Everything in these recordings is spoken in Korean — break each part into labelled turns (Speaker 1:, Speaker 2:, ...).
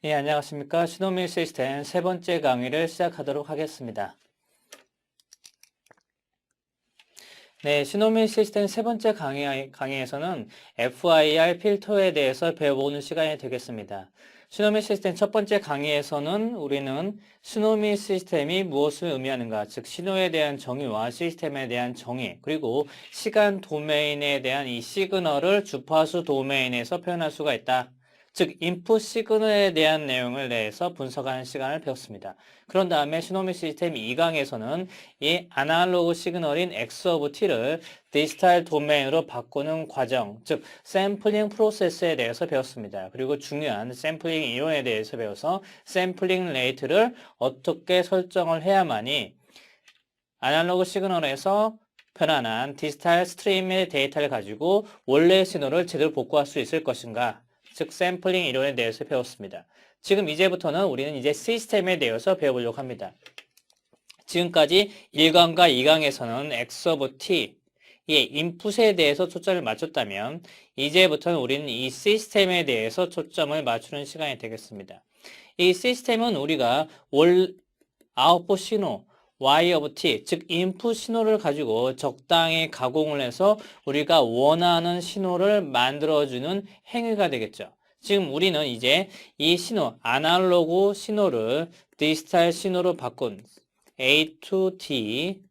Speaker 1: 예, 안녕하십니까. 시노밀 시스템 세 번째 강의를 시작하도록 하겠습니다. 네, 시노밀 시스템 세 번째 강의에서는 FIR 필터에 대해서 배워보는 시간이 되겠습니다. 시노밀 시스템 첫 번째 강의에서는 우리는 시노밀 시스템이 무엇을 의미하는가, 즉 신호에 대한 정의와 시스템에 대한 정의, 그리고 시간 도메인에 대한 이 시그널을 주파수 도메인에서 표현할 수가 있다. 즉 인풋 시그널에 대한 내용을 내서 분석하는 시간을 배웠습니다. 그런 다음에 시노밀 시스템 2강에서는 이 아날로그 시그널인 X of T를 디지털 도메인으로 바꾸는 과정, 즉 샘플링 프로세스에 대해서 배웠습니다. 그리고 중요한 샘플링 이론에 대해서 배워서 샘플링 레이트를 어떻게 설정을 해야만이 아날로그 시그널에서 편안한 디지털 스트림의 데이터를 가지고 원래 신호를 제대로 복구할 수 있을 것인가, 즉 샘플링 이론에 대해서 배웠습니다. 지금 이제부터는 우리는 이제 시스템에 대해서 배워보려고 합니다. 지금까지 1강과 2강에서는 X of T, 의 인풋에 대해서 초점을 맞췄다면 이제부터는 우리는 이 시스템에 대해서 초점을 맞추는 시간이 되겠습니다. 이 시스템은 우리가 아웃풋 신호, Y of T, 즉 인풋 신호를 가지고 적당히 가공을 해서 우리가 원하는 신호를 만들어주는 행위가 되겠죠. 지금 우리는 이제 이 신호, 아날로그 신호를 디지털 신호로 바꾼 A to D,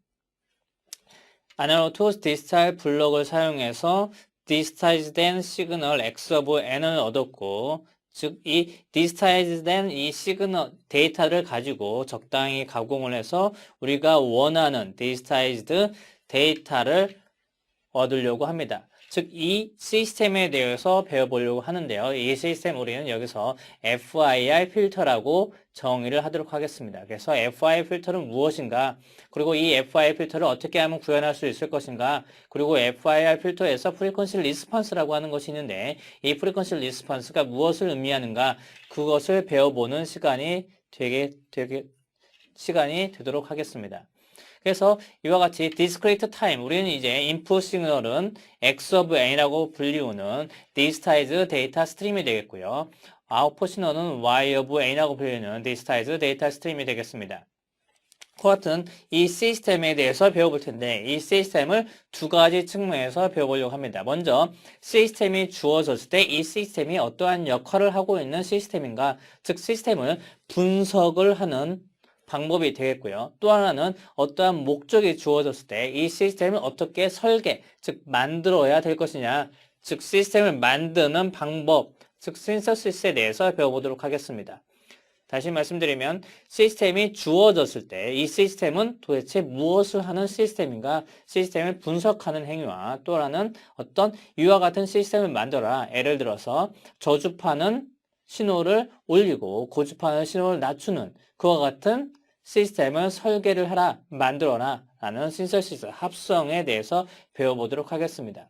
Speaker 1: 아날로그 to 디지털 블록을 사용해서 디지타이즈된 시그널 X of N을 얻었고, 즉 이 디지타이즈된 이 시그널 데이터를 가지고 적당히 가공을 해서 우리가 원하는 디지타이즈드 데이터를 얻으려고 합니다. 즉 이 시스템에 대해서 배워보려고 하는데요. 이 시스템 우리는 여기서 FIR 필터라고 정의를 하도록 하겠습니다. 그래서 FIR 필터는 무엇인가, 그리고 이 FIR 필터를 어떻게 하면 구현할 수 있을 것인가, 그리고 FIR 필터에서 프리퀀시 리스폰스라고 하는 것이 있는데 이 프리퀀시 리스폰스가 무엇을 의미하는가, 그것을 배워보는 시간이 되도록 하겠습니다. 그래서 이와 같이 discrete time, 우리는 이제 input 시그널은 X of N이라고 불리우는 digitized data stream이 되겠고요. output 신호는 Y of N이라고 불리우는 digitized data stream이 되겠습니다. 그와 같은 이 시스템에 대해서 배워볼 텐데 이 시스템을 두 가지 측면에서 배워보려고 합니다. 먼저 시스템이 주어졌을 때 이 시스템이 어떠한 역할을 하고 있는 시스템인가, 즉 시스템을 분석을 하는 방법이 되겠고요. 또 하나는 어떠한 목적이 주어졌을 때 이 시스템을 어떻게 설계, 즉 만들어야 될 것이냐, 즉 시스템을 만드는 방법, 즉 신서시스에 대해서 배워보도록 하겠습니다. 다시 말씀드리면 시스템이 주어졌을 때 이 시스템은 도대체 무엇을 하는 시스템인가, 시스템을 분석하는 행위와 또 하나는 어떤 이와 같은 시스템을 만들어라. 예를 들어서 저주파는 신호를 올리고 고주파는 신호를 낮추는 그와 같은 시스템을 설계를 하라, 만들어라 라는 신서시스, 합성에 대해서 배워보도록 하겠습니다.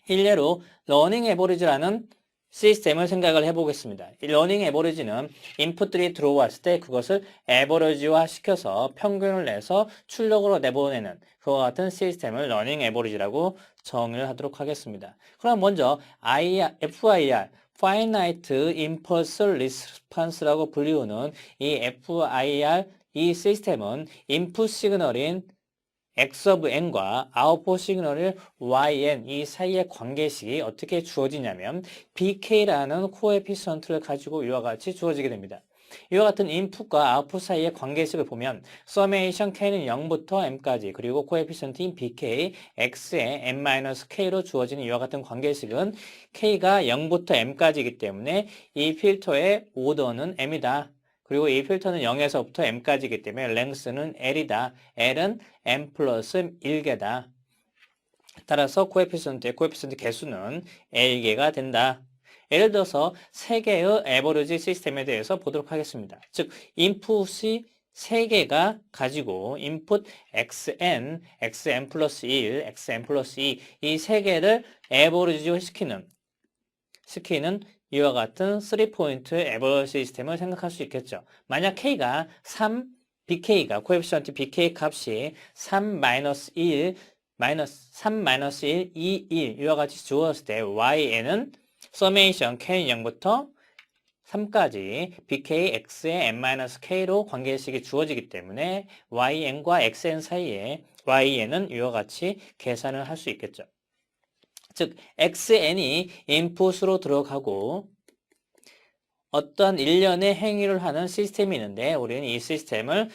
Speaker 1: 일례로 러닝 에버리지라는 시스템을 생각을 해보겠습니다. 이 러닝 에버리지는 인풋들이 들어왔을 때 그것을 에버리지화 시켜서 평균을 내서 출력으로 내보내는 그와 같은 시스템을 러닝 에버리지라고 정의를 하도록 하겠습니다. 그럼 먼저 FIR, Finite Impulse Response라고 불리우는 이 FIR, 이 시스템은 인풋 시그널인 X of N과 아웃풋 시그널을 YN 이 사이의 관계식이 어떻게 주어지냐면 BK라는 코에피션트를 가지고 이와 같이 주어지게 됩니다. 이와 같은 인풋과 아웃풋 사이의 관계식을 보면 서메이션 K는 0부터 M까지, 그리고 코에피션트인 BK, X의 M-K로 주어지는 이와 같은 관계식은 K가 0부터 M까지이기 때문에 이 필터의 오더는 M이다. 그리고 이 필터는 0에서부터 M까지이기 때문에 랭스는 L이다. L은 M 플러스 1개다. 따라서 코에피션트 개수는 L개가 된다. 예를 들어서 3개의 에버리지 시스템에 대해서 보도록 하겠습니다. 즉 인풋이 3개가 가지고 인풋 xn, xn 플러스 1, xn 플러스 2 이 3개를 에버리지 시키는 이와 같은 3포인트 에버리지 시스템을 생각할 수 있겠죠. 만약 k가 3, bk가 코에피션트 bk 값이 3 마이너스 1, 2, 1 이와 같이 주었을 때yn은 서메이션 k는 0부터 3까지 bk x의 n-k로 관계식이 주어지기 때문에yn과 xn 사이에yn은 이와 같이 계산을 할 수 있겠죠. 즉 xn이 인풋으로 들어가고 어떠한 일련의 행위를 하는 시스템이 있는데 우리는 이 시스템을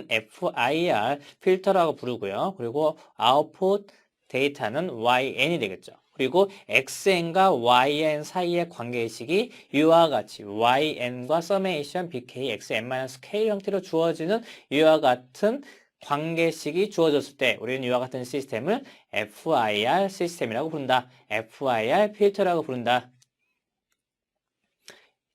Speaker 1: FIR 필터라고 부르고요. 그리고 아웃풋 데이터는 YN이 되겠죠. 그리고 XN과 YN 사이의 관계식이 이와 같이 YN과 서메이션 BK XN-K 형태로 주어지는 이와 같은 관계식이 주어졌을 때 우리는 이와 같은 시스템을 FIR 시스템이라고 부른다. FIR 필터라고 부른다.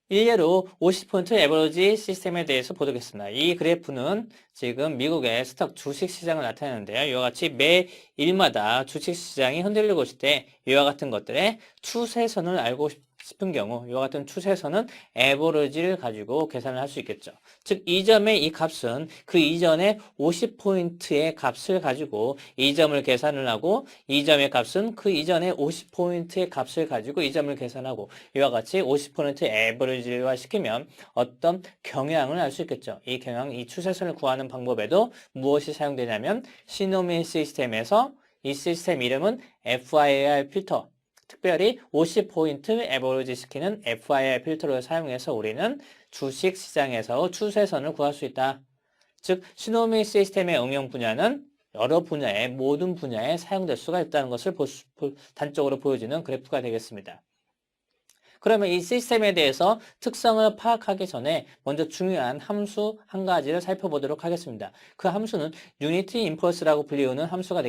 Speaker 1: 일례로 50% 에버러지 시스템에 대해서 보도겠습니다. 이 그래프는 지금 미국의 스톡 주식시장을 나타내는데요. 이와 같이 매일마다 주식시장이 흔들리고 있을 때 이와 같은 것들의 추세선을 알고 싶은 경우 이와 같은 추세선은 에버러지를 가지고 계산을 할 수 있겠죠. 즉 이 점의 이 값은 그 이전의 50포인트의 값을 가지고 이 점을 계산을 하고 이 점의 값은 그 이전의 50포인트의 값을 가지고 이 점을 계산하고 이와 같이 50% 에버리지화 시키면 어떤 경향을 알 수 있겠죠. 이 경향, 이 추세선을 구하는 방법에도 무엇이 사용되냐면 시노미 시스템에서 이 시스템 이름은 FIR 필터, 특별히 50포인트 에버리지 시키는 FIR 필터를 사용해서 우리는 주식 시장에서 추세선을 구할 수 있다. 즉 시노미 시스템의 응용 분야는 여러 분야의 모든 분야에 사용될 수가 있다는 것을 단적으로 보여주는 그래프가 되겠습니다. 그러면 이 시스템에 대해서 특성을 파악하기 전에 먼저 중요한 함수 한 가지를 살펴보도록 하겠습니다. 그 함수는 유니티 임펄스라고 불리우는 함수가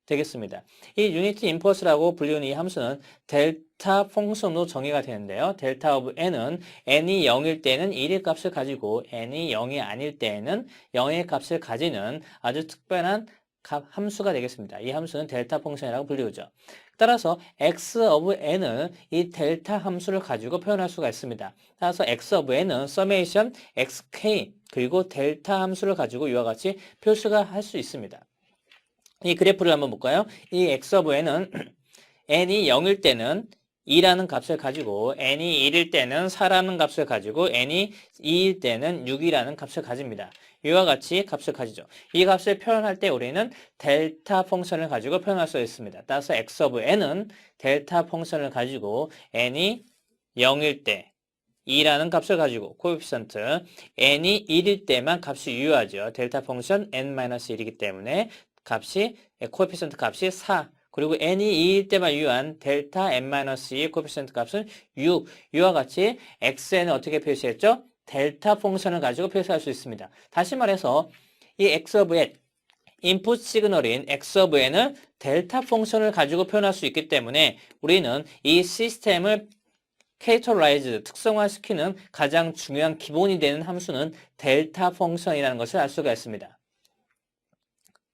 Speaker 1: 되겠습니다. 이 유니티 임펄스라고 불리우는 이 함수는 델타 펑션으로 정의가 되는데요. 델타 오브 n은 n이 0일 때는 1의 값을 가지고 n이 0이 아닐 때에는 0의 값을 가지는 아주 특별한 함수가 되겠습니다. 이 함수는 델타 펑션이라고 불리우죠. 따라서 x of n은 이 델타 함수를 가지고 표현할 수가 있습니다. 따라서 x of n은 summation xk 그리고 델타 함수를 가지고 이와 같이 표시가 할 수 있습니다. 이 그래프를 한번 볼까요? 이 x of n은 n이 0일 때는 2라는 값을 가지고 n이 1일 때는 4라는 값을 가지고 n이 2일 때는 6이라는 값을 가집니다. 이와 같이 값을 가지죠. 이 값을 표현할 때 우리는 델타 펑션을 가지고 표현할 수 있습니다. 따라서 x of n은 델타 펑션을 가지고 n이 0일 때 2라는 값을 가지고 코에피션트 n이 1일 때만 값이 유효하죠. 델타 펑션 n-1이기 때문에 코에피션트 값이 4 그리고 n이 2일 때만 유효한 델타 n-2의 코에피션트 값은 6 이와 같이 xn은 어떻게 표시했죠? 델타 펑션을 가지고 표시할 수 있습니다. 다시 말해서 이 x of n 인풋 시그널인 x of n을 델타 펑션을 가지고 표현할 수 있기 때문에 우리는 이 시스템을 캐릭터라이즈, 특성화시키는 가장 중요한 기본이 되는 함수는 델타 펑션이라는 것을 알 수가 있습니다.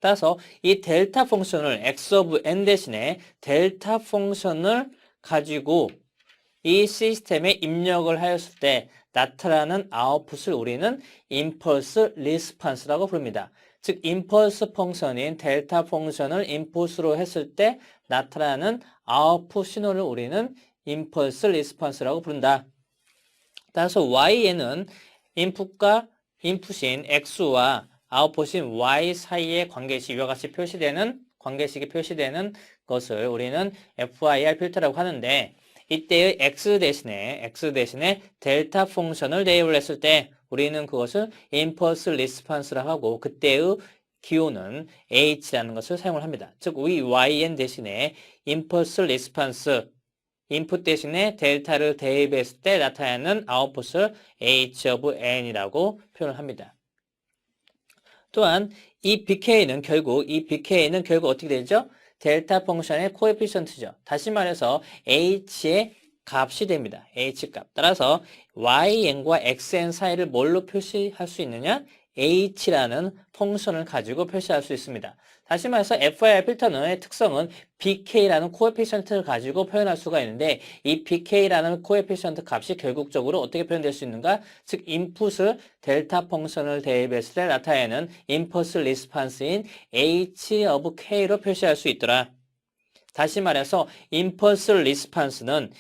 Speaker 1: 따라서 이 델타 펑션을 x of n 대신에 델타 펑션을 가지고 이 시스템에 입력을 하였을 때 나타나는 아웃풋을 우리는 임펄스 리스판스라고 부릅니다. 즉 임펄스 펑션인 델타 펑션을 인풋으로 했을 때 나타나는 아웃풋 신호를 우리는 임펄스 리스판스라고 부른다. 따라서 YN은 인풋인 X와 아웃풋인 Y 사이의 관계식이 이와 같이 관계식이 표시되는 것을 우리는 FIR 필터라고 하는데 이때의 X 대신에 델타 펑션을 대입을 했을 때 우리는 그것을 임펄스 리스판스라고 하고 그때의 기호는 H라는 것을 사용을 합니다. 즉, 이 YN 대신에 임펄스 리스판스 인풋 대신에 델타를 대입했을 때 나타나는 아웃풋을 H of N이라고 표현을 합니다. 또한 이 BK는 결국 어떻게 되죠? 델타 펑션의 코에피션트죠. 다시 말해서 H의 값이 됩니다. H 값. 따라서 YN과 XN 사이를 뭘로 표시할 수 있느냐? H라는 펑션을 가지고 표시할 수 있습니다. 다시 말해서 FIR 필터의 특성은 BK라는 코에피션트를 가지고 표현할 수가 있는데 이 BK라는 코에피션트 값이 결국적으로 어떻게 표현될 수 있는가? 즉 인풋을 델타 펑션을 대입했을 때 나타내는 임펄스 리스판스인 H of K로 표시할 수 있더라. 다시 말해서 임펄스 리스판스는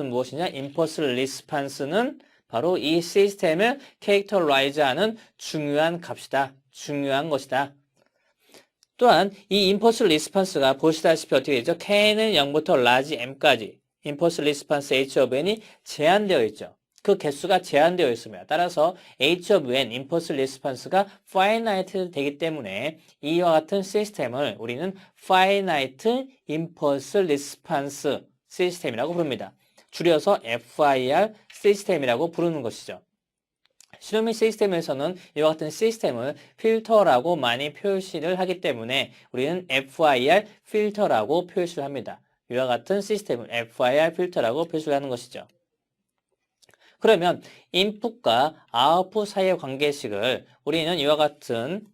Speaker 1: 무엇이냐? 임펄스 리스판스는 바로 이 시스템을 캐릭터라이즈하는 중요한 값이다. 중요한 것이다. 또한 이 임펄스 리스판스가 보시다시피 어떻게 되죠? K는 0부터 라지 M까지 임펄스 리스판스 H of N이 제한되어 있죠. 그 개수가 제한되어 있습니다. 따라서 H of N, 임펄스 리스판스가 finite 되기 때문에 이와 같은 시스템을 우리는 finite impulse response 시스템이라고 부릅니다. 줄여서 FIR 시스템이라고 부르는 것이죠. 실험의 시스템에서는 이와 같은 시스템을 필터라고 많이 표시를 하기 때문에 우리는 FIR 필터라고 표시를 합니다. 이와 같은 시스템을 FIR 필터라고 표시를 하는 것이죠. 그러면 인풋과 아웃풋 사이의 관계식을 우리는 이와 같은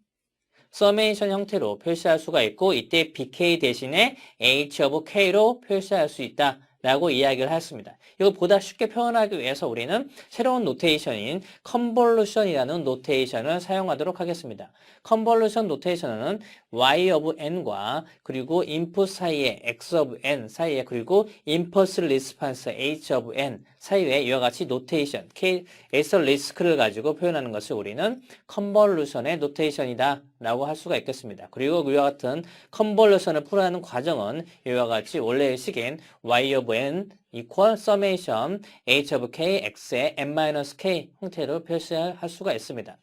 Speaker 1: 서메이션 형태로 표시할 수가 있고 이때 BK 대신에 H of K로 표시할 수 있다. 라고 이야기를 했습니다. 이거 보다 쉽게 표현하기 위해서 우리는 새로운 노테이션인 컨볼루션이라는 노테이션을 사용하도록 하겠습니다. 컨볼루션 노테이션은 y of n과 그리고 인풋 사이에 x of n 사이에 그리고 임펄스 리스판스 h of n 사이에 이와 같이 노테이션 K에서 리스크를 가지고 표현하는 것을 우리는 컨볼루션의 노테이션이다 라고 할 수가 있겠습니다. 그리고 이와 같은 컨볼루션을 풀어가는 과정은 이와 같이 원래의 식인 y of n equal summation h of k x의 n-k 형태로 표시할 수가 있습니다.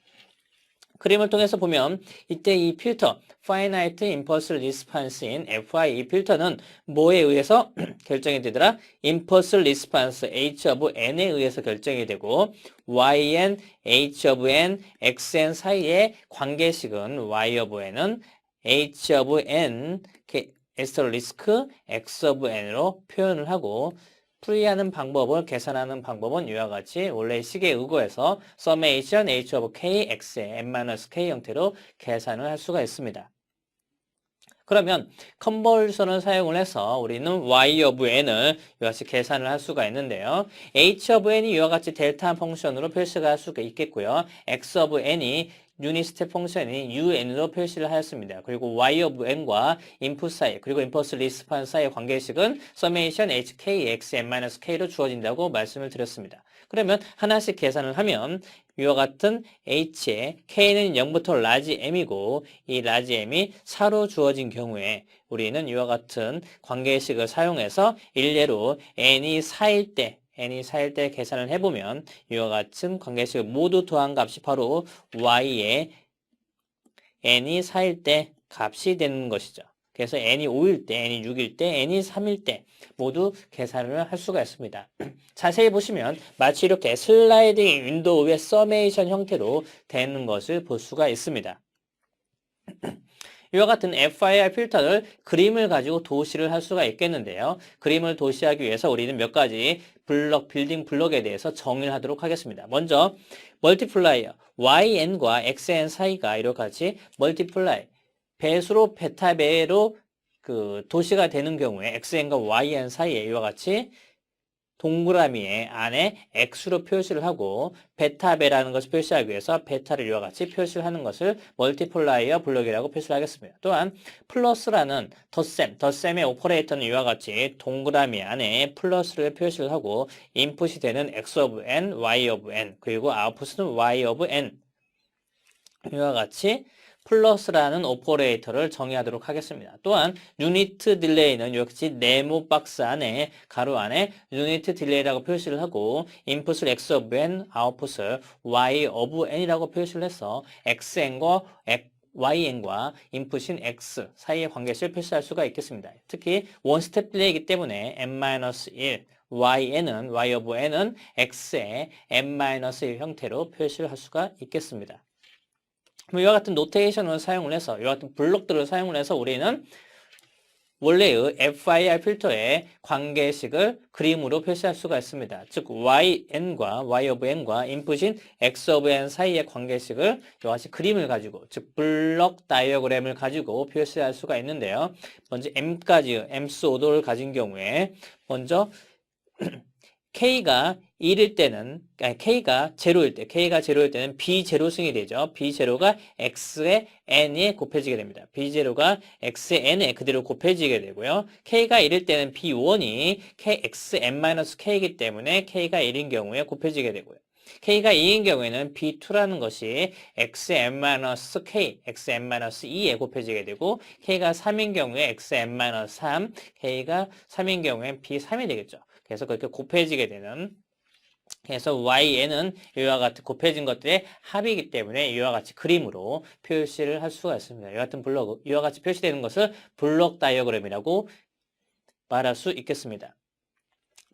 Speaker 1: 그림을 통해서 보면 이때 이 필터 Finite Impulse Response인 FI 이 필터는 뭐에 의해서 결정이 되더라? Impulse Response H of N에 의해서 결정이 되고 YN, H of N, XN 사이의 관계식은 Y of N은 H of N, 에스터리스크 X of N으로 표현을 하고 풀이하는 방법을 계산하는 방법은 이와 같이 원래 식에 의거해서 summation h of k x의 n-k 형태로 계산을 할 수가 있습니다. 그러면 컨버전을 사용을 해서 우리는 y of n을 이와 같이 계산을 할 수가 있는데요. h of n이 이와 같이 델타 펑션으로 표시가 할 수가 있겠고요. x of n이 유닛 스텝 펑션이 un으로 표시를 하였습니다. 그리고 y of n과 인풋 사이 그리고 임펄스 리스판스 사이의 관계식은 summation hk x n-k로 주어진다고 말씀을 드렸습니다. 그러면 하나씩 계산을 하면 이와 같은 h에 k는 0부터 라지 m이고 이 라지 m이 4로 주어진 경우에 우리는 이와 같은 관계식을 사용해서 일례로 n이 4일 때 계산을 해보면 이와 같은 관계식을 모두 더한 값이 바로 y의 n이 4일 때 값이 되는 것이죠. 그래서 n이 5일 때, n이 6일 때, n이 3일 때 모두 계산을 할 수가 있습니다. 자세히 보시면 마치 이렇게 슬라이딩 윈도우의 서메이션 형태로 되는 것을 볼 수가 있습니다. 이와 같은 FIR 필터를 그림을 가지고 도시를 할 수가 있겠는데요. 그림을 도시하기 위해서 우리는 몇 가지 빌딩 블럭에 대해서 정의를 하도록 하겠습니다. 먼저 멀티플라이어 YN과 XN 사이가 이렇게 같이 멀티플라이 배수로 베타 배로 그 도시가 되는 경우에 XN과 YN 사이에 이와 같이 동그라미에 안에 X로 표시를 하고 베타배라는 것을 표시하기 위해서 베타를 이와 같이 표시를 하는 것을 멀티플라이어 블록이라고 표시를 하겠습니다. 또한 플러스라는 덧셈의 오퍼레이터는 이와 같이 동그라미 안에 플러스를 표시를 하고 인풋이 되는 X of N, Y of N 그리고 아웃풋은 Y of N 이와 같이 플러스라는 오퍼레이터를 정의하도록 하겠습니다. 또한 유니트 딜레이는 역시 네모 박스 안에 가로 안에 유니트 딜레이라고 표시를 하고 인풋을 x of n, 아웃풋을 y of n이라고 표시를 해서 xn과yn과 인풋인 x 사이의 관계식을 표시할 수가 있겠습니다. 특히 원스텝 딜레이이기 때문에 n-1 yn은 y of n은 x의 n-1 형태로 표시를 할 수가 있겠습니다. 이와 같은 노테이션을 사용을 해서 이와 같은 블록들을 사용을 해서 우리는 원래의 FIR 필터의 관계식을 그림으로 표시할 수가 있습니다. 즉 YN과 Y of N과 인풋인 X of N 사이의 관계식을 이와 같이 그림을 가지고 즉 블록 다이어그램을 가지고 표시할 수가 있는데요. 먼저 M까지 M수 오도를 가진 경우에 먼저 K가 1일 때는, 아니, K가 0일 때, K가 0일 때는 B0승이 되죠. B0가 X의 N에 곱해지게 됩니다. B0가 X의 N에 그대로 곱해지게 되고요. K가 1일 때는 B1이 XN-K이기 때문에 K가 1인 경우에 곱해지게 되고요. K가 2인 경우에는 B2라는 것이 XN-K, XN-2에 곱해지게 되고, K가 3인 경우에 XN-3, K가 3인 경우엔 B3이 되겠죠. 그래서 그렇게 곱해지게 되는, 그래서 YN은 이와 같은 곱해진 것들의 합이기 때문에 이와 같이 그림으로 표시를 할 수가 있습니다. 이와 같이 표시되는 것을 블록 다이어그램이라고 말할 수 있겠습니다.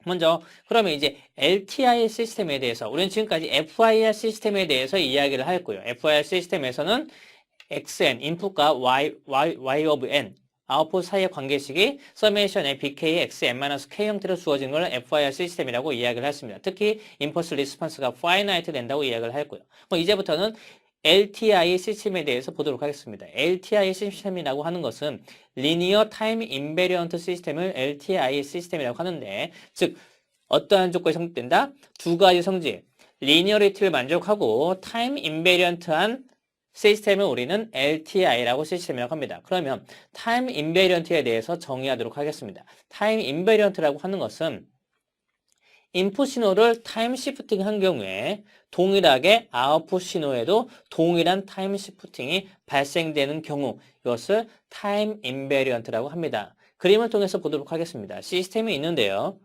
Speaker 1: 먼저 그러면 이제 LTI 시스템에 대해서 우리는 지금까지 FIR 시스템에 대해서 이야기를 했고요. FIR 시스템에서는 XN, 인풋과 Y of N, 아웃풋 사이의 관계식이 서메이션의 BK, XN-K 형태로 주어진 걸 FIR 시스템이라고 이야기를 했습니다. 특히 임펄스 리스폰스가 finite 된다고 이야기를 했고요. 이제부터는 LTI 시스템에 대해서 보도록 하겠습니다. LTI 시스템이라고 하는 것은 Linear Time Invariant 시스템을 LTI 시스템이라고 하는데, 즉 어떠한 조건이 성립된다? 두 가지 성질, 리니어리티를 만족하고 타임 인베리언트한 시스템을 우리는 LTI라고 시스템이라고 합니다. 그러면 타임 인베리언트에 대해서 정의하도록 하겠습니다. 타임 인베리언트라고 하는 것은 인풋 신호를 타임 시프팅 한 경우에 동일하게 아웃풋 신호에도 동일한 타임 시프팅이 발생되는 경우, 이것을 타임 인베리언트라고 합니다. 그림을 통해서 보도록 하겠습니다. 시스템이 있는데요.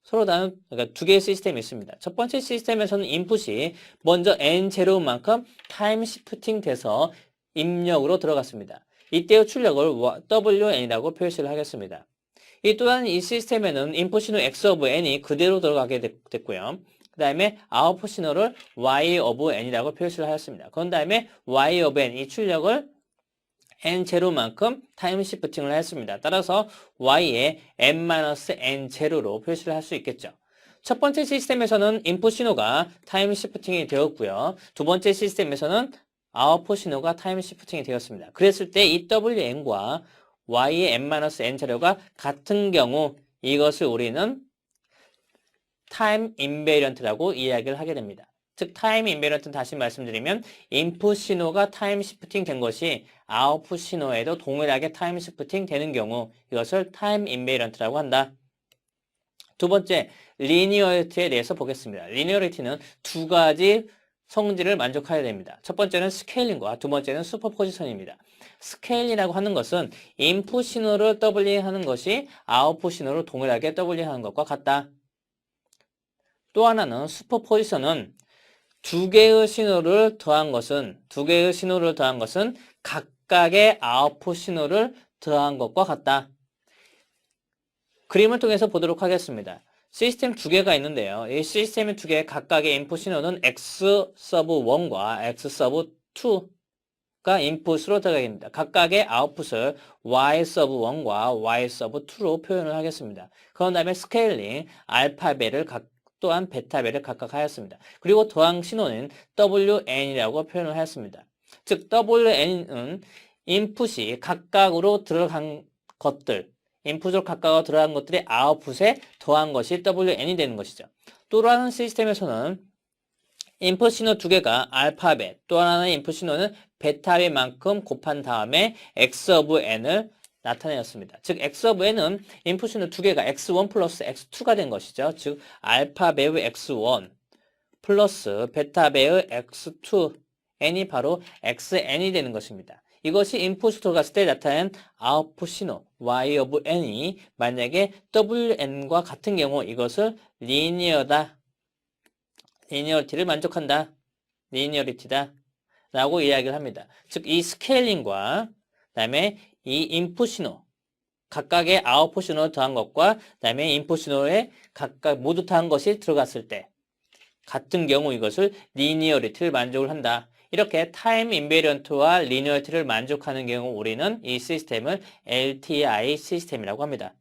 Speaker 1: 서로 다른, 그러니까 두 개의 시스템이 있습니다. 첫 번째 시스템에서는 인풋이 먼저 N0만큼 타임 시프팅 돼서 입력으로 들어갔습니다. 이때의 출력을 WN이라고 표시를 하겠습니다. 또한 이 시스템에는 인풋 신호 X of N이 그대로 들어가게 됐고요. 그 다음에 아웃풋 신호를 Y of N이라고 표시를 하였습니다. 그런 다음에 Y of N, 이 출력을 N0만큼 타임 시프팅을 했습니다. 따라서 Y의 N-N0로 표시를 할 수 있겠죠. 첫 번째 시스템에서는 인풋 신호가 타임 시프팅이 되었고요. 두 번째 시스템에서는 아웃풋 신호가 타임 시프팅이 되었습니다. 그랬을 때 이 WN과 Y의 N-N 자료가 같은 경우 이것을 우리는 타임 인베리언트라고 이야기를 하게 됩니다. 즉 타임 인베리언트는 다시 말씀드리면 인풋 신호가 타임 시프팅 된 것이 아웃풋 신호에도 동일하게 타임 시프팅 되는 경우, 이것을 타임 인베리언트라고 한다. 두 번째, 리니어리티에 대해서 보겠습니다. 리니어리티는 두 가지 성질을 만족해야 됩니다. 첫 번째는 스케일링과 두 번째는 슈퍼포지션입니다. 스케일이라고 하는 것은 인풋 신호를 더블링 하는 것이 아웃풋 신호를 동일하게 더블링 하는 것과 같다. 또 하나는 슈퍼포지션은 두 개의 신호를 더한 것은 각각의 아웃풋 신호를 더한 것과 같다. 그림을 통해서 보도록 하겠습니다. 시스템 두 개가 있는데요. 이 시스템의 두 개의 각각의 인풋 신호는 X 서브 1과 X 서브 2가 인풋으로 들어가게 됩니다. 각각의 아웃풋을 Y 서브 1과 Y 서브 2로 표현을 하겠습니다. 그런 다음에 스케일링, 알파벳을 또한 베타벨을 각각 하였습니다. 그리고 더한 신호는 WN이라고 표현을 하였습니다. 즉 WN은 인풋이 각각으로 들어간 것들, 인풋으로 각각으로 들어간 것들이 아웃풋에 더한 것이 WN이 되는 것이죠. 또 다른 시스템에서는 인풋 신호 두 개가 알파벳, 또 하나는 인풋 신호는 베타벨만큼 곱한 다음에 X of N을 나타내었습니다. 즉 X of N은 인풋 신호 두 개가 X1 플러스 X2가 된 것이죠. 즉 알파벳의 X1 플러스 베타벳의 X2, N이 바로 XN이 되는 것입니다. 이것이 인풋으로 들어갔을 때 나타낸 아웃풋 신호 Y of N이 만약에 WN과 같은 경우 이것을 리니어다, 리니어리티를 만족한다, 리니어리티다 라고 이야기를 합니다. 즉 이 스케일링과 그다음에 이 인풋 신호, 각각의 아웃풋 신호를 더한 것과 그다음에 인풋 신호에 각각 모두 더한 것이 들어갔을 때 같은 경우 이것을 리니어리티를 만족을 한다. 이렇게 타임 인베리언트와 리니어리티를 만족하는 경우 우리는 이 시스템을 LTI 시스템이라고 합니다.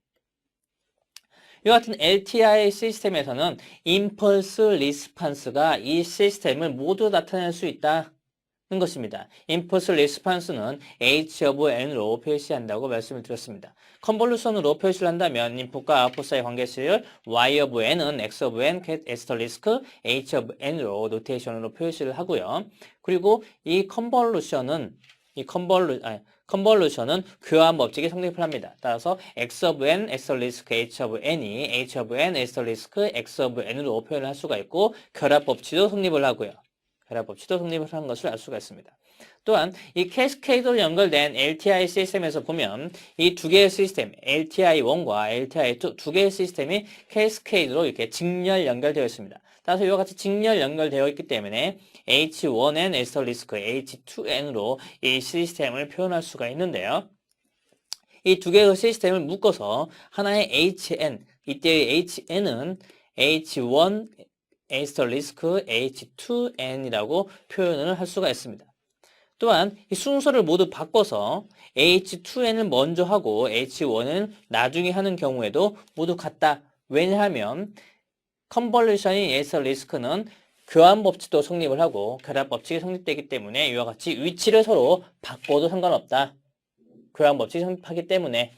Speaker 1: 이와 같은 LTI 시스템에서는 임펄스 리스판스가 이 시스템을 모두 나타낼 수 있다. 것입니다. impulse response는 h of n으로 표시한다고 말씀을 드렸습니다. 컨볼루션으로 표시를 한다면 인풋과 아웃풋 사이 관계식을 y of n은 x of n, asterisk h of n으로 노테이션으로 표시를 하고요. 그리고 이 컨볼루션은 교환 법칙이 성립을 합니다. 따라서 x of n, asterisk h of n이 h of n, asterisk x of n으로 표현을 할 수가 있고 결합 법칙도 성립을 하고요. 결합 법칙도 성립을 하는 것을 알 수가 있습니다. 또한 이 캐스케이드로 연결된 LTI 시스템에서 보면 이 두 개의 시스템, LTI1과 LTI2 두 개의 시스템이 캐스케이드로 이렇게 직렬 연결되어 있습니다. 따라서 이와 같이 직렬 연결되어 있기 때문에 H1n asterisk H2n으로 이 시스템을 표현할 수가 있는데요. 이 두 개의 시스템을 묶어서 하나의 HN, 이때의 HN은 H1 asterisk H2n이라고 표현을 할 수가 있습니다. 또한 이 순서를 모두 바꿔서 H2n을 먼저 하고 H1을 나중에 하는 경우에도 모두 같다. 왜냐하면 컨볼루션인 asterisk는 교환 법칙도 성립을 하고 결합 법칙이 성립되기 때문에 이와 같이 위치를 서로 바꿔도 상관없다. 교환 법칙이 성립하기 때문에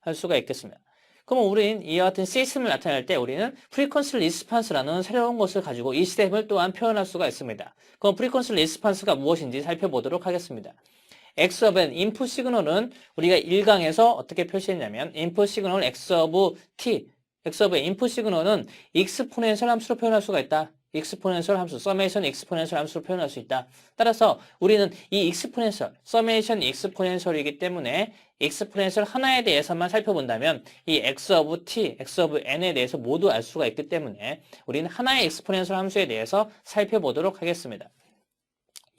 Speaker 1: 할 수가 있겠습니다. 그럼 우리는 이와 같은 시스템을 나타낼 때 우리는 frequency response라는 새로운 것을 가지고 이 시스템을 또한 표현할 수가 있습니다. 그럼 frequency response가 무엇인지 살펴보도록 하겠습니다. x of n, input 시그널은 우리가 1강에서 어떻게 표시했냐면 input 시그널 x of t, x of input 시그널은 exponential 함수로 표현할 수가 있다. exponential 함수, summation exponential 함수로 표현할 수 있다. 따라서 우리는 이 exponential, summation exponential이기 때문에 exponential 하나에 대해서만 살펴본다면 이 x of t, x of n에 대해서 모두 알 수가 있기 때문에 우리는 하나의 exponential 함수에 대해서 살펴보도록 하겠습니다.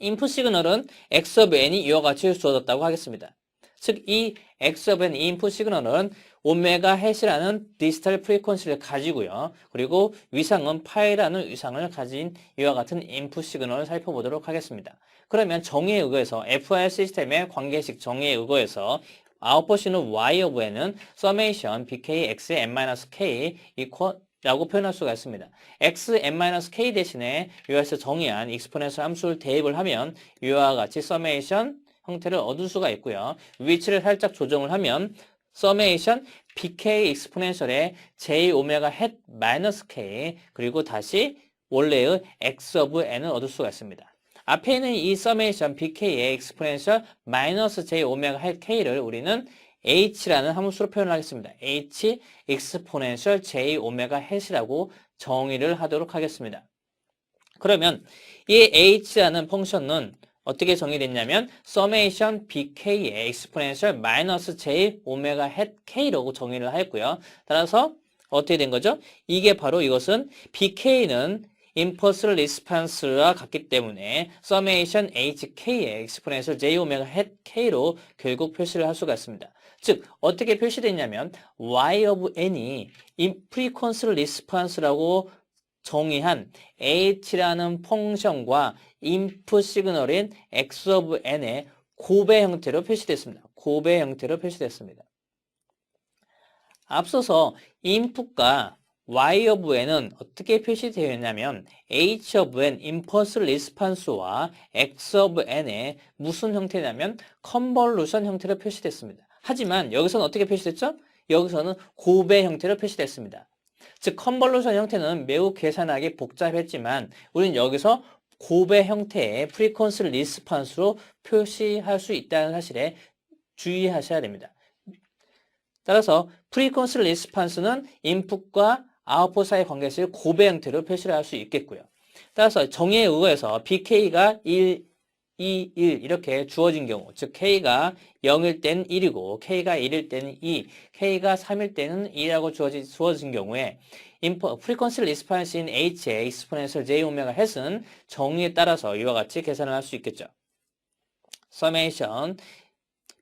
Speaker 1: input 시그널은 x of n이 이와 같이 주어졌다고 하겠습니다. 즉, 이 x of n, 이 input 시그널은 오메가 햇이라는 디지털 프리퀀시를 가지고요. 그리고 위상은 파이라는 위상을 가진 이와 같은 인풋 시그널을 살펴보도록 하겠습니다. 그러면 정의에 의거해서 FIR 시스템의 관계식 정의에 의거해서 아웃풋은 y of n은 summation bk x n-k 라고 표현할 수가 있습니다. x n-k 대신에 이와에서 정의한 exponential 함수를 대입을 하면 이와 같이 summation 형태를 얻을 수가 있고요. 위치를 살짝 조정을 하면 summation bk exponential의 j 오메가 햇 마이너스 k 그리고 다시 원래의 x of n을 얻을 수가 있습니다. 앞에 있는 이 summation bk의 exponential 마이너스 j 오메가 햇 k를 우리는 h라는 함수로 표현하겠습니다. h exponential j 오메가 햇이라고 정의를 하도록 하겠습니다. 그러면 이 h라는 펑션은 어떻게 정의됐냐면 summation bk의 exponential 마이너스 j 오메가 햇 k라고 정의를 하였고요. 따라서 어떻게 된 거죠? 이게 바로 이것은 bk는 impulse response와 같기 때문에 summation hk의 exponential j 오메가 햇 k로 결국 표시를 할 수가 있습니다. 즉 어떻게 표시됐냐면 y of n이 frequency response라고 정의한 h라는 펑션과 인풋 시그널인 x of n의 곱의 형태로 표시됐습니다. 곱의 형태로 표시됐습니다. 앞서서 인풋과 y of n은 어떻게 표시되어 있냐면 h of n, impulse response와 x of n의 무슨 형태냐면 컨볼루션 형태로 표시됐습니다. 하지만 여기서는 어떻게 표시됐죠? 여기서는 곱의 형태로 표시됐습니다. 즉 컨볼루션 형태는 매우 계산하기 복잡했지만 우리는 여기서 곱의 형태의 프리퀀시 리스판스로 표시할 수 있다는 사실에 주의하셔야 됩니다. 따라서 프리퀀시 리스판스는 인풋과 아웃풋 사이 관계식을 곱의 형태로 표시를 할 수 있겠고요. 따라서 정의에 의거해서 BK가 1, 2, 1 이렇게 주어진 경우, 즉 K가 0일 때는 1이고 K가 1일 때는 2, K가 3일 때는 2라고 주어진 경우에 frequency response인 H의 exponential j 오메가 햇은 정의에 따라서 이와 같이 계산을 할 수 있겠죠. summation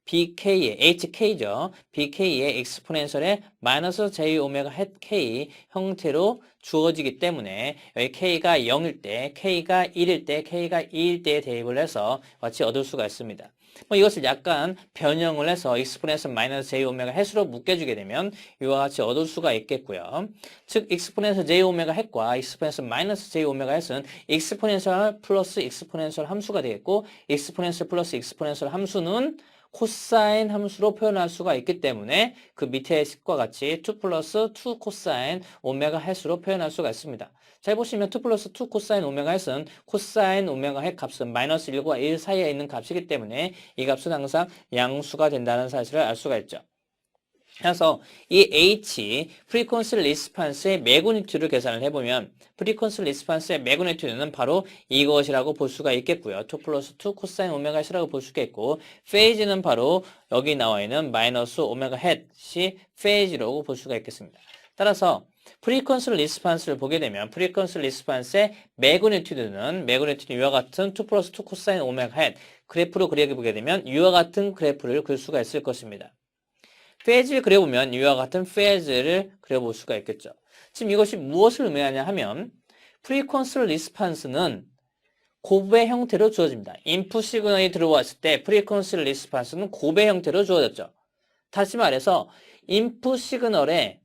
Speaker 1: BK의 HK죠. BK의 익스포넨셜의 마이너스 J 오메가 햇 K 형태로 주어지기 때문에 여기 K가 0일 때, K가 1일 때, K가 2일 때에 대입을 해서 같이 얻을 수가 있습니다. 뭐 이것을 약간 변형을 해서 익스포넨셜 마이너스 J 오메가 햇으로 묶여주게 되면 이와 같이 얻을 수가 있겠고요. 즉 익스포넨셜 J 오메가 햇과 익스포넨셜 마이너스 J 오메가 햇은 익스포넨셜 플러스 익스포넨셜 함수가 되겠고 익스포넨셜 플러스 익스포넨셜 함수는 코사인 함수로 표현할 수가 있기 때문에 그 밑에 식과 같이 2 플러스 2 코사인 오메가 햇으로 표현할 수가 있습니다. 잘 보시면 2 플러스 2 코사인 오메가 햇은 코사인 오메가 햇 값은 마이너스 1과 1 사이에 있는 값이기 때문에 이 값은 항상 양수가 된다는 사실을 알 수가 있죠. 그래서 이 H, 프리퀀시 리스판스의 매그니튜드를 계산을 해보면 프리퀀시 리스판스의 매그니튜드는 바로 이것이라고 볼 수가 있겠고요. 2 플러스 2 코사인 오메가 햇이라고 볼 수가 있고 페이지는 바로 여기 나와 있는 마이너스 오메가 햇이 페이지라고 볼 수가 있겠습니다. 따라서 프리퀀시 리스판스를 보게 되면 프리퀀시 리스판스의 매그니튜드는 이와 같은 2 플러스 2 코사인 오메가 햇 그래프로 그려보게 되면 이와 같은 그래프를 그릴 수가 있을 것입니다. 페이지를 그려보면 이와 같은 페이지를 그려볼 수가 있겠죠. 지금 이것이 무엇을 의미하냐 하면 프리퀀시 리스판스는 곱의 형태로 주어집니다. 인풋 시그널이 들어왔을 때 프리퀀시 리스판스는 곱의 형태로 주어졌죠. 다시 말해서 인풋 시그널이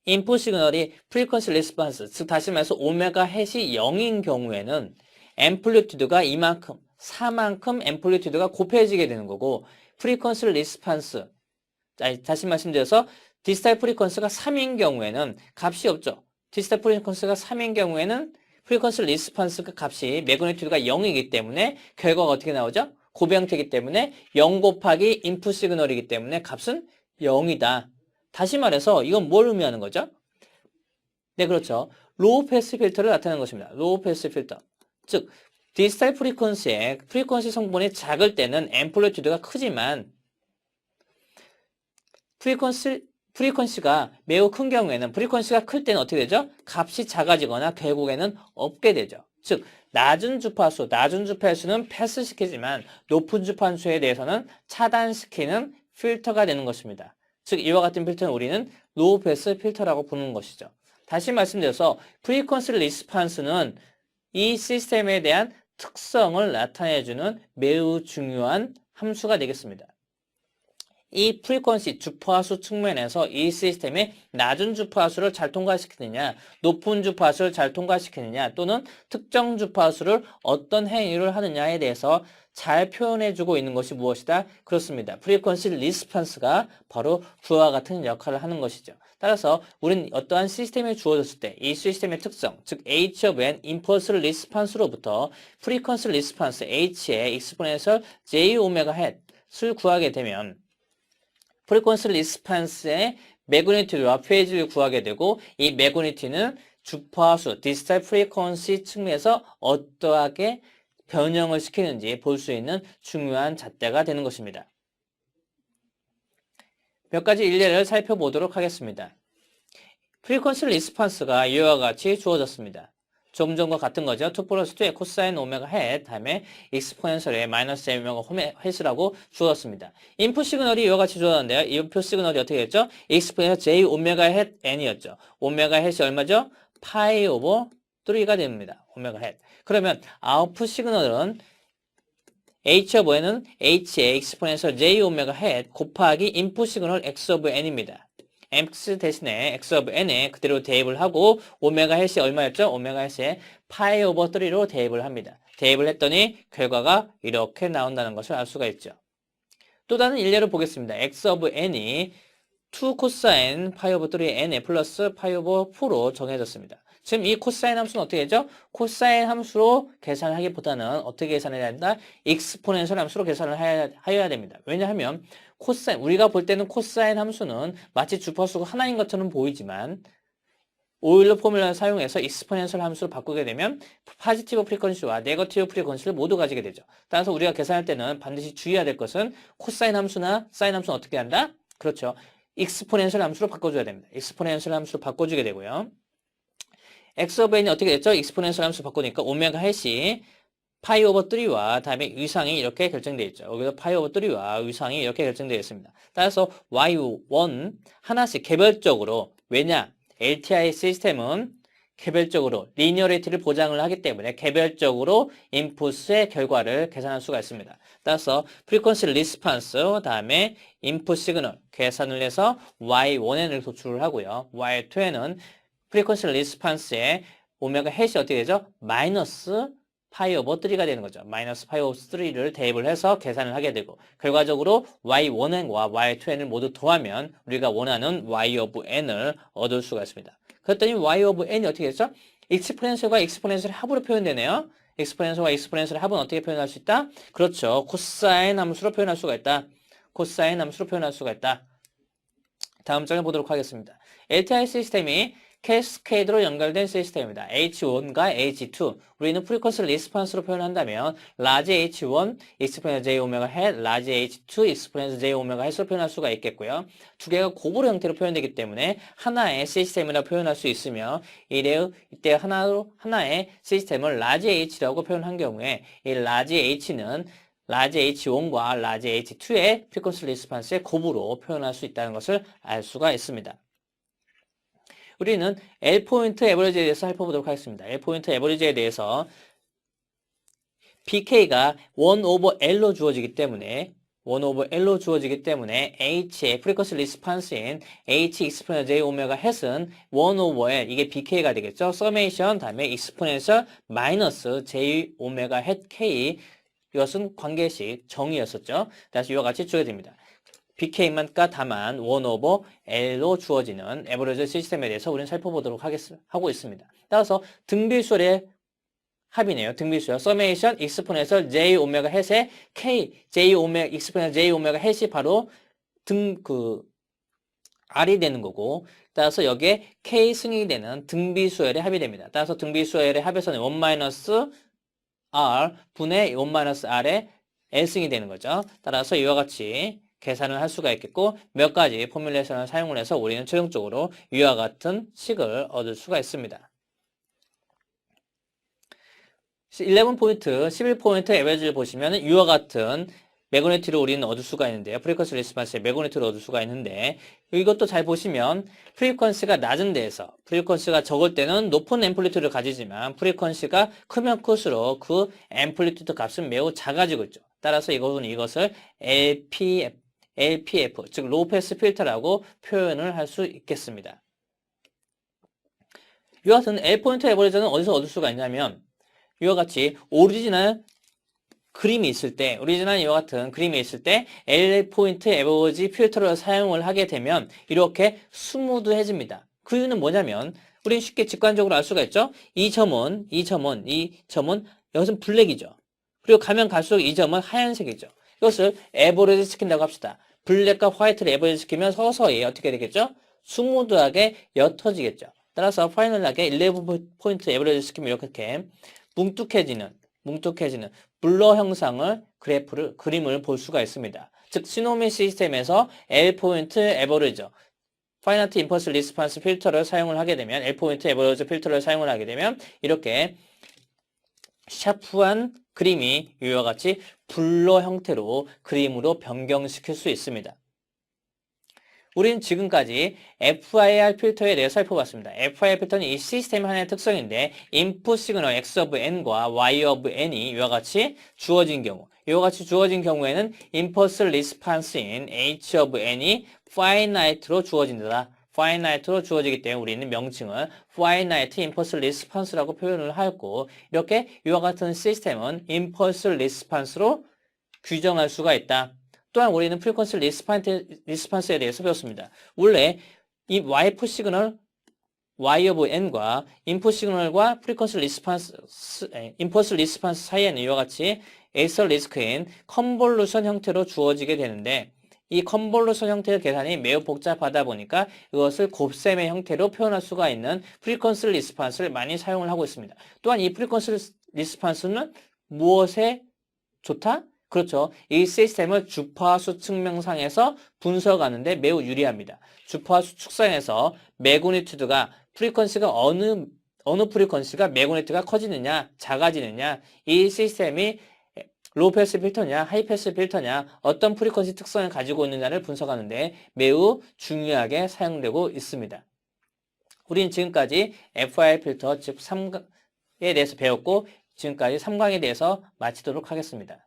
Speaker 1: 프리퀀시 리스판스, 즉 다시 말해서 오메가 햇이 0인 경우에는 앰플리튜드가 이만큼, 4만큼 앰플리튜드가 곱해지게 되는 거고 프리퀀시 리스판스, 다시 말씀드려서 디스탈 프리퀀시가 3인 경우에는 값이 없죠. 디스탈 프리퀀시가 3인 경우에는 프리퀀시 리스판스 값이 매그니튜드가 0이기 때문에 결과가 어떻게 나오죠? 곱의 형태이기 때문에 0 곱하기 인풋 시그널이기 때문에 값은 0이다. 다시 말해서 이건 뭘 의미하는 거죠? 네, 그렇죠. 로우 패스 필터를 나타내는 것입니다. 로우 패스 필터. 즉 디지털 프리퀀시의 프리퀀시 성분이 작을 때는 앰플리튜드가 크지만 프리퀀시가 매우 큰 경우에는 프리퀀시가 클 때는 어떻게 되죠? 값이 작아지거나 결국에는 없게 되죠. 즉 낮은 주파수는 패스시키지만 높은 주파수에 대해서는 차단시키는 필터가 되는 것입니다. 즉 이와 같은 필터는 우리는 로우 패스 필터라고 부르는 것이죠. 다시 말씀드려서 프리퀀시 리스판스는 이 시스템에 대한 특성을 나타내주는 매우 중요한 함수가 되겠습니다. 이 프리퀀시 주파수 측면에서 이 시스템이 낮은 주파수를 잘 통과시키느냐, 높은 주파수를 잘 통과시키느냐, 또는 특정 주파수를 어떤 행위를 하느냐에 대해서 잘 표현해주고 있는 것이 무엇이다? 그렇습니다. 프리퀀시 리스판스가 바로 그와 같은 역할을 하는 것이죠. 따라서 우리는 어떠한 시스템이 주어졌을 때 이 시스템의 특성, 즉 H of n 임펄스 리스판스로부터 프리퀀시 리스판스 H의 익스포넨셜 J 오메가 햇을 구하게 되면 프리퀀시 리스판스의 매그니튜드와 페이지를 구하게 되고 이 매그니튜드는 주파수, 디지털 프리퀀시 측면에서 어떠하게 변형을 시키는지 볼 수 있는 중요한 잣대가 되는 것입니다. 몇 가지 일례를 살펴보도록 하겠습니다. 프리퀀시 리스판스가 이와 같이 주어졌습니다. 좀 전과 같은 거죠. 2 플러스 2의 코사인 오메가 햇 다음에 익스포넨셜의 마이너스 J 오메가 햇이라고 주어졌습니다. 인풋 시그널이 이와 같이 주어졌는데요. 인풋 시그널이 어떻게 됐죠? 익스포넨셜 J 오메가 햇 n이었죠. 오메가 햇이 얼마죠? 파이 오버 3가 됩니다. 오메가 햇. 그러면 아웃풋 시그널은 H of n은 H의 익스포넨셜 J 오메가 햇 곱하기 인풋 시그널 X of n입니다. X 대신에 X of n에 그대로 대입을 하고 오메가 햇이 얼마였죠? 오메가 햇에 파이 오버 3로 대입을 합니다. 대입을 했더니 결과가 이렇게 나온다는 것을 알 수가 있죠. 또 다른 일례를 보겠습니다. X of n이 2 코사인 파이 오버 3의 n에 플러스 파이 오버 4로 정해졌습니다. 지금 이 코사인 함수는 어떻게 되죠? 코사인 함수로 계산하기보다는 어떻게 계산해야 된다? 익스포넨셜 함수로 계산을 해야 됩니다. 왜냐하면 코사인, 우리가 볼 때는 코사인 함수는 마치 주파수가 하나인 것처럼 보이지만 오일러 포뮬러를 사용해서 익스포넨셜 함수를 바꾸게 되면 포지티브 프리퀀시와 네거티브 프리퀀시를 모두 가지게 되죠. 따라서 우리가 계산할 때는 반드시 주의해야 될 것은 코사인 함수나 사인 함수는 어떻게 한다? 그렇죠. 익스포넨셜 함수로 바꿔줘야 됩니다. 익스포넨셜 함수로 바꿔주게 되고요. X of n이 어떻게 됐죠? 익스포넨셜 함수 바꾸니까 오메가 햇이 파이 오버 3와 다음에 위상이 이렇게 결정되어 있죠. 여기서 파이 오버 3와 위상이 이렇게 결정되어 있습니다. 따라서 y1 하나씩 개별적으로 왜냐? LTI 시스템은 개별적으로 리니어리티를 보장을 하기 때문에 개별적으로 인풋의 결과를 계산할 수가 있습니다. 따라서 프리퀀시 리스판스 다음에 인풋 시그널 계산을 해서 y1n을 도출을 하고요. y2n은 프리퀀시 리스판스의 오메가 햇이 어떻게 되죠? 마이너스 파이 오버 3가 되는 거죠. 마이너스 파이 오버 3를 대입을 해서 계산을 하게 되고 결과적으로 y1n과 y2n을 모두 더하면 우리가 원하는 y 오브 n을 얻을 수가 있습니다. 그랬더니 y 오브 n이 어떻게 됐죠? 익스포넨셜과 익스포넨셜의 합으로 표현되네요. 익스포넨셜과 익스포넨셜의 합은 어떻게 표현할 수 있다? 그렇죠. 코사인 함수로 표현할 수가 있다. 코사인 함수로 표현할 수가 있다. 다음 장을 보도록 하겠습니다. LTI 시스템이 캐스케이드로 연결된 시스템입니다. H1과 H2. 우리는 프리퀀시 리스판스로 표현한다면 라지 H1 익스포넨셜 J 오메가 햇, 라지 H2 익스포넨셜 J 오메가 햇으로 표현할 수가 있겠고요. 두 개가 고보로 형태로 표현되기 때문에 하나의 시스템이라 표현할 수 있으며 이때 하나의 시스템을 라지 H라고 표현한 경우에 이 라지 H는 라지 H1과 라지 H2의 프리퀀시 리스판스의 곱으로 표현할 수 있다는 것을 알 수가 있습니다. 우리는 L포인트 에버리지에 대해서 살펴보도록 하겠습니다. L포인트 에버리지에 대해서 BK가 1 over L로 주어지기 때문에 H의 프리퀀시 리스판스인 H 익스포넨셜 J 오메가 햇은 1 over L 이게 BK가 되겠죠. 서메이션 다음에 익스포넨셜 마이너스 J 오메가 햇 K 이것은 관계식 정의였었죠. 다시 이와 같이 주어집니다. BK만과 다만 1 over L로 주어지는 에버리지 시스템에 대해서 우리는 살펴보도록 하고 있습니다. 따라서 등비수열의 합이네요. 등비수열. 서메이션 익스포넨셜 J 오메가 햇의 K J 오메가 익스포넨셜 J 오메가 햇이 바로 R이 되는 거고 따라서 여기에 K 승이 되는 등비수열의 합이 됩니다. 따라서 등비수열의 합에서는 1-R 분의 1-R의 L승이 되는 거죠. 따라서 이와 같이 계산을 할 수가 있겠고 몇 가지 포뮬레이션을 사용을 해서 우리는 최종적으로 이와 같은 식을 얻을 수가 있습니다. 11포인트, 11포인트 에버리지를 보시면 이와 같은 매그니티를 우리는 얻을 수가 있는데요. 프리퀀시 리스판스의 매그니티를 얻을 수가 있는데 이것도 잘 보시면 프리퀀시가 낮은 데에서 프리퀀시가 적을 때는 높은 앰플리튜드를 가지지만 프리퀀시가 크면 클수록 그 앰플리튜드 값은 매우 작아지고 있죠. 따라서 이것을 LPF, 즉 로우 패스 필터라고 표현을 할 수 있겠습니다. 이와 같은 L포인트 에버리지는 어디서 얻을 수가 있냐면 이와 같이 오리지널 이와 같은 그림이 있을 때 L포인트 에버리지 필터를 사용을 하게 되면 이렇게 스무드해집니다. 그 이유는 뭐냐면 우리는 쉽게 직관적으로 알 수가 있죠. 이 점은 여기서는 블랙이죠. 그리고 가면 갈수록 이 점은 하얀색이죠. 이것을 에버리지 시킨다고 합시다. 블랙과 화이트를 에버리지 시키면 서서히 어떻게 되겠죠? 스무드하게 옅어지겠죠. 따라서 파이널하게 11포인트 에버리지 시키면 이렇게 뭉툭해지는 블러 형상을 그림을 볼 수가 있습니다. 즉 시노미 시스템에서 L포인트 에버리지 파이나트 임펄스 리스판스 필터를 사용을 하게 되면 L포인트 에버리지 필터를 사용을 하게 되면 이렇게 샤프한 그림이 이와 같이 블러 형태로 그림으로 변경시킬 수 있습니다. 우리는 지금까지 FIR 필터에 대해 살펴봤습니다. FIR 필터는 이 시스템 하나의 특성인데 input 시그널 X of N과 Y of N이 이와 같이 주어진 경우에는 impulse response인 H of N이 finite로 주어진다. finite로 주어지기 때문에 우리는 명칭을 finite impulse response라고 표현을 하였고 이렇게 이와 같은 시스템은 impulse response로 규정할 수가 있다. 또한 우리는 프리퀀시 리스판스에 대해서 배웠습니다. 원래 이 YF 시그널 Y of N과 인풋 시그널과 프리퀀시 임펄스 리스판스 사이에는 이와 같이 에이설 리스크인 컨볼루션 형태로 주어지게 되는데 이 컨볼루션 형태의 계산이 매우 복잡하다 보니까 이것을 곱셈의 형태로 표현할 수가 있는 프리퀀시 리스판스를 많이 사용을 하고 있습니다. 또한 이 프리퀀시 리스판스는 무엇에 좋다? 그렇죠. 이 시스템을 주파수 측면상에서 분석하는데 매우 유리합니다. 주파수 측상에서 매그니튜드가 프리퀀시가 어느 프리퀀시가 매그네트가 커지느냐, 작아지느냐, 이 시스템이 로우 패스 필터냐, 하이 패스 필터냐, 어떤 프리퀀시 특성을 가지고 있느냐를 분석하는데 매우 중요하게 사용되고 있습니다. 우리는 지금까지 FIR 필터, 즉 3강에 대해서 배웠고 지금까지 3강에 대해서 마치도록 하겠습니다.